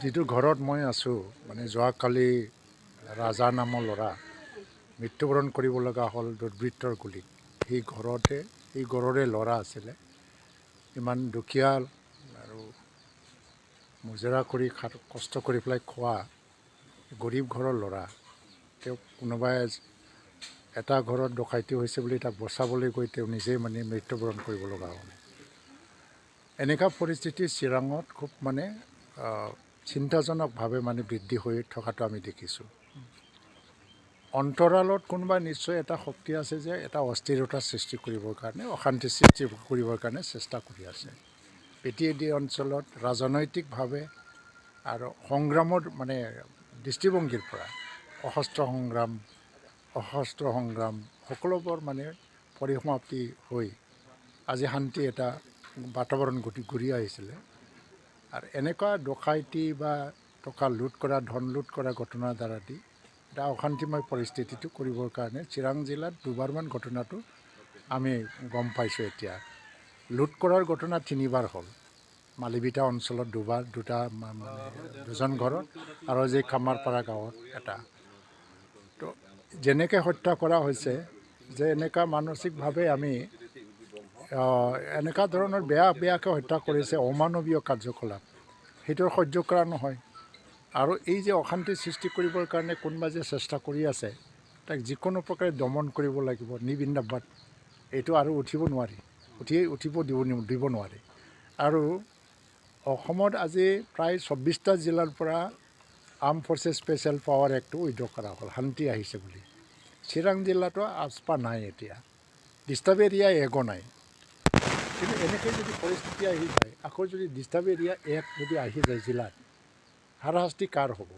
যিটো ঘৰত মই আছোঁ মানে যোৱাকালি ৰাজা নামৰ ল'ৰা মৃত্যুবৰণ কৰিব লগা হ'ল দুৰ্বৃত্তৰ গুলীত। সেই ঘৰৰে ল'ৰা আছিলে। ইমান দুখীয়া আৰু মুজৰা কৰি কষ্ট কৰি পেলাই খোৱা গৰীব ঘৰৰ ল'ৰা। তেওঁ কোনোবাই এটা ঘৰত ডকাইতি হৈছে বুলি তাক বচাবলৈ গৈ তেওঁ নিজেই মানে মৃত্যুবৰণ কৰিব লগা হ'ল। এনেকুৱা পৰিস্থিতি চিৰাঙত খুব মানে চিন্তাজনকভাৱে মানে বৃদ্ধি হৈ থকাটো আমি দেখিছোঁ। অন্তৰালত কোনোবা নিশ্চয় এটা শক্তি আছে যে এটা অস্থিৰতা সৃষ্টি কৰিবৰ কাৰণে, অশান্তি সৃষ্টি কৰিবৰ কাৰণে চেষ্টা কৰি আছে। PTAD অঞ্চলত ৰাজনৈতিকভাৱে আৰু সংগ্ৰামৰ মানে দৃষ্টিভংগীৰ পৰা অশস্ত্ৰ সংগ্ৰাম সকলোবোৰ মানে পৰিসমাপ্তি হৈ আজি শান্তি এটা বাতাবৰণ ঘূৰি আহিছিলে। আৰু এনেকুৱা ডকাইতি বা টকা লুট কৰা, ধন লুট কৰা ঘটনাৰ দ্বাৰা দি এটা অশান্তিময় পৰিস্থিতিটো কৰিবৰ কাৰণে চিৰাং জিলাত দুবাৰমান ঘটনাটো আমি গম পাইছোঁ। এতিয়া লুট কৰাৰ ঘটনা 3বাৰ হ'ল। মালিবিটা অঞ্চলত দুজন ঘৰত আৰু যি কামাৰপাৰা গাঁৱত এটা। তো যেনেকৈ হত্যা কৰা হৈছে যে এনেকুৱা মানসিকভাৱে আমি এনেকুৱা ধৰণৰ বেয়াকৈ হত্যা কৰিছে, অমানৱীয় কাৰ্যকলাপ সেইটো সহ্য কৰা নহয়। আৰু এই যে অশান্তি সৃষ্টি কৰিবৰ কাৰণে কোনোবা যে চেষ্টা কৰি আছে তাক যিকোনো প্ৰকাৰে দমন কৰিব লাগিব। নিবিন্দাবাদ এইটো আৰু উঠিব দিব নোৱাৰে। আৰু অসমত আজি প্ৰায় 24টা জিলাৰ পৰা আৰ্ম ফৰ্চেছ স্পেচিয়েল পাৱাৰ এক্টটো উইথড্ৰ কৰা হ'ল, শান্তি আহিছে বুলি। চিৰাং জিলাতো আচপা নাই, এতিয়া ডিষ্টাৰ্ব এৰিয়া একো নাই। কিন্তু এনেকৈ যদি পৰিস্থিতি আহি যায়, আকৌ যদি ডিষ্টাৰ্ব এৰিয়া যদি আহি যায় জিলাত, হাৰাশাস্তি কাৰ হ'ব?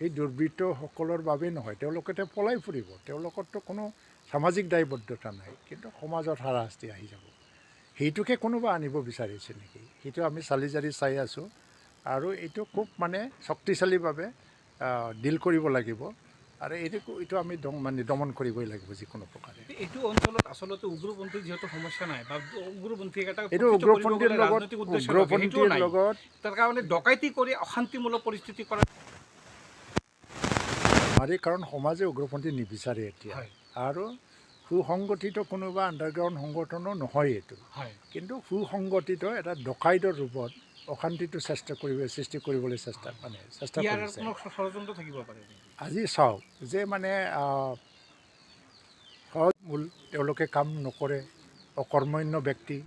এই দুৰ্বৃত্তসকলৰ বাবেই নহয়, তেওঁলোকে পলাই ফুৰিব। তেওঁলোকৰতো কোনো সামাজিক দায়বদ্ধতা নাই, কিন্তু সমাজত হাৰাশাস্তি আহি যাব। সেইটোকে কোনোবা আনিব বিচাৰিছে নেকি? সেইটো আমি চালি জাৰি চাই আছোঁ। আৰু এইটো খুব মানে শক্তিশালীভাৱে ডিল কৰিব লাগিব। আৰু এইটো আমি দমন কৰিবই লাগিব যিকোনো প্ৰকাৰে। এইটো অঞ্চলত আচলতে উগ্ৰপন্থীৰ যিহেতু সমস্যা নাই বা উগ্ৰপন্থী উগ্ৰপন্থীৰ লগত তাৰ কাৰণে ডকাইতি কৰি অশান্তিমূলক পৰিস্থিতি কৰা নোৱাৰি, কাৰণ সমাজে উগ্ৰপন্থী নিবিচাৰে এতিয়া। আৰু সুসংগঠিত কোনোবা আণ্ডাৰগ্ৰাউণ্ড সংগঠনো নহয় এইটো, কিন্তু সুসংগঠিত এটা ডকাইতৰ ৰূপত অশান্তিটো সৃষ্টি কৰিবলৈ চেষ্টা কৰিছে। আজি চাওক যে মানে মূল তেওঁলোকে কাম নকৰে, অকৰ্মণ্য ব্যক্তি,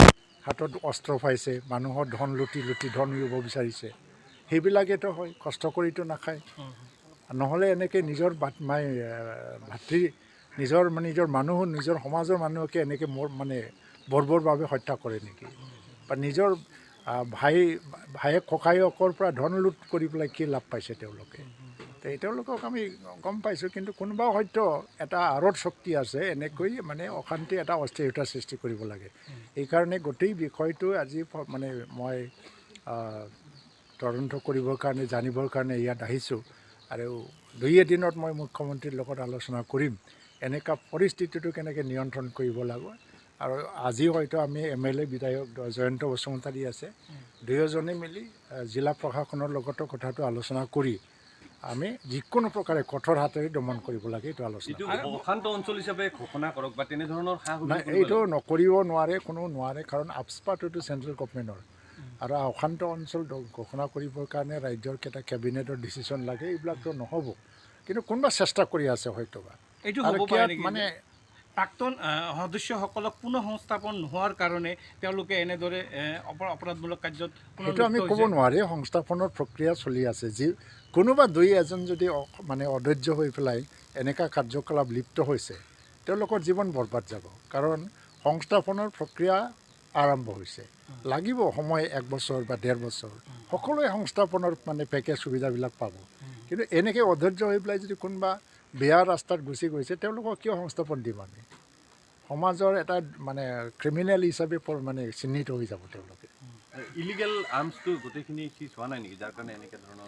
হাতত অস্ত্ৰ পাইছে, মানুহৰ ধন লুটি ধন উৰিব বিচাৰিছে। সেইবিলাকেতো হয়, কষ্ট কৰিতো নাখায়। নহ'লে এনেকৈ নিজৰ ভাতৃ নিজৰ সমাজৰ মানুহকে এনেকৈ বৰ্বৰভাৱে হত্যা কৰে নেকি? বা নিজৰ ভায়েক ককায়েকৰ পৰা ধন লুট কৰি পেলাই কি লাভ পাইছে তেওঁলোকে? তেওঁলোকক আমি গম পাইছোঁ, কিন্তু কোনোবা হয়তো এটা আঁৰত শক্তি আছে, এনেকৈ মানে অশান্তি এটা অস্থিৰতা সৃষ্টি কৰিব লাগে। এইকাৰণে গোটেই বিষয়টো আজি মানে মই তদন্ত কৰিবৰ কাৰণে, জানিবৰ কাৰণে ইয়াত আহিছোঁ। আৰু 2 এদিনত মই মুখ্যমন্ত্ৰীৰ লগত আলোচনা কৰিম এনেকুৱা পৰিস্থিতিটো কেনেকৈ নিয়ন্ত্ৰণ কৰিব লাগে। আৰু আজি হয়তো আমি MLA বিধায়ক জয়ন্ত বসুমতাৰী আছে, দুয়োজনে মিলি জিলা প্ৰশাসনৰ লগতো কথাটো আলোচনা কৰি আমি যিকোনো প্ৰকাৰে কঠোৰ হাতেৰে দমন কৰিব লাগে। এইটো আলোচনা অশান্ত অঞ্চল হিচাপে ঘোষণা কৰক বা তেনেধৰণৰ এইটো নকৰিব নোৱাৰে, কোনো নোৱাৰে, কাৰণ আপস্পাটোতো চেণ্ট্ৰেল গভৰ্ণমেণ্টৰ। আৰু অশান্ত অঞ্চল ঘোষণা কৰিবৰ কাৰণে ৰাজ্যৰ কেবিনেটৰ ডিচিশ্যন লাগে, এইবিলাকতো নহ'ব। কিন্তু কোনোবা চেষ্টা কৰি আছে হয়তোবা। এইটো মানে প্ৰাক্তন সদস্যসকলক পুনঃ সংস্থাপন নোহোৱাৰ কাৰণে তেওঁলোকে এনেদৰে অপৰাধমূলক কাৰ্যত সেইটো আমি ক'ব নোৱাৰি। সংস্থাপনৰ প্ৰক্ৰিয়া চলি আছে। কোনোবা 2-এজন যদি মানে অধৈৰ্য হৈ পেলাই এনেকুৱা কাৰ্যকলাপ লিপ্ত হৈছে, তেওঁলোকৰ জীৱন বৰবাদ যাব। কাৰণ সংস্থাপনৰ প্ৰক্ৰিয়া আৰম্ভ হৈছে, লাগিব সময় 1 বছৰ বা 1.5 বছৰ, সকলোৱে সংস্থাপনৰ মানে পেকেজ সুবিধাবিলাক পাব। কিন্তু এনেকৈ অধৈৰ্য হৈ পেলাই যদি কোনোবা বেয়া ৰাস্তাত গুচি গৈছে, তেওঁলোকক কিয় সংস্থাপন দিম আমি? সমাজৰ এটা মানে ক্ৰিমিনেল হিচাপে মানে চিহ্নিত হৈ যাব তেওঁলোকে। ইলিগেল আৰ্মছটো গোটেইখিনি চিজ হোৱা নাই নেকি, যাৰ কাৰণে এনেকৈ ধৰণৰ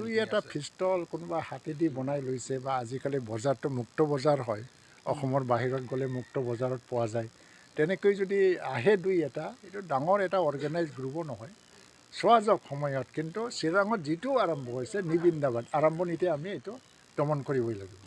2-এটা পিষ্টল কোনোবা হাতেদি বনাই লৈছে, বা আজিকালি বজাৰটো মুক্ত বজাৰ হয়, অসমৰ বাহিৰত গ'লে মুক্ত বজাৰত পোৱা যায় তেনেকৈ যদি আহে দুই এটা এইটো ডাঙৰ এটা অৰ্গেনাইজ গ্ৰুপো নহয় চোৱা যাওক সময়ত কিন্তু চিৰাঙত যিটো আৰম্ভ হৈছে নিবৃন্দাবাদ আৰম্ভণিতে আমি এইটো দমন কৰিবই লাগিব